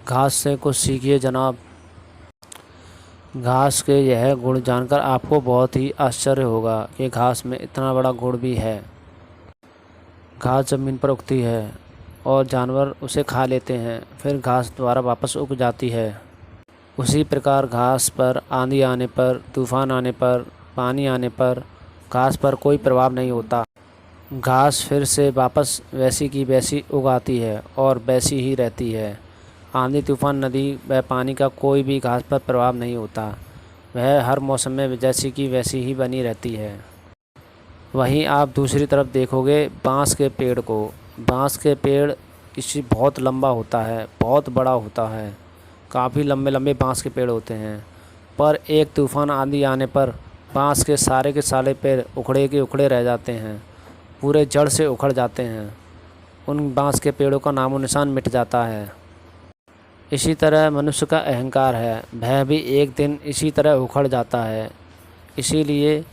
घास से कुछ सीखिए जनाब। घास के यह गुण जानकर आपको बहुत ही आश्चर्य होगा कि घास में इतना बड़ा गुण भी है। घास ज़मीन पर उगती है और जानवर उसे खा लेते हैं, फिर घास दोबारा वापस उग जाती है। उसी प्रकार घास पर आंधी आने पर, तूफान आने पर, पानी आने पर घास पर कोई प्रभाव नहीं होता। घास फिर से वापस वैसी की वैसी उग आती है और वैसी ही रहती है। आंधी, तूफान, नदी व पानी का कोई भी घास पर प्रभाव नहीं होता। वह हर मौसम में जैसी की वैसी ही बनी रहती है। वहीं आप दूसरी तरफ देखोगे बांस के पेड़ को। बांस के पेड़ किसी बहुत लंबा होता है, बहुत बड़ा होता है, काफ़ी लंबे लंबे बांस के पेड़ होते हैं। पर एक तूफ़ान आंधी आने पर बांस के सारे पेड़ उखड़े के उखड़े रह जाते हैं, पूरे जड़ से उखड़ जाते हैं। उन बांस के पेड़ों का नामो निशान मिट जाता है। इसी तरह मनुष्य का अहंकार है, वह भी एक दिन इसी तरह उखड़ जाता है। इसीलिए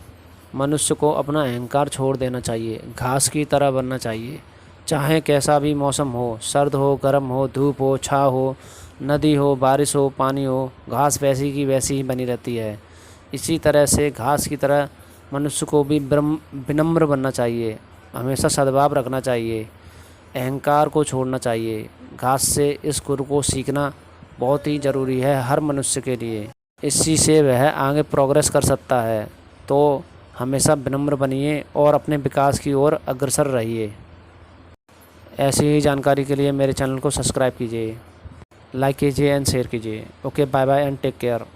मनुष्य को अपना अहंकार छोड़ देना चाहिए, घास की तरह बनना चाहिए। चाहे कैसा भी मौसम हो, सर्द हो, गर्म हो, धूप हो, छाँव हो, नदी हो, बारिश हो, पानी हो, घास वैसी की वैसी ही बनी रहती है। इसी तरह से घास की तरह मनुष्य को भी विनम्र बनना चाहिए, हमेशा सद्भाव रखना चाहिए, अहंकार को छोड़ना चाहिए। घास से इस गुण को सीखना बहुत ही ज़रूरी है हर मनुष्य के लिए। इसी से वह आगे प्रोग्रेस कर सकता है। तो हमेशा विनम्र बनिए और अपने विकास की ओर अग्रसर रहिए। ऐसी ही जानकारी के लिए मेरे चैनल को सब्सक्राइब कीजिए, लाइक कीजिए एंड शेयर कीजिए। Okay, bye bye and take care.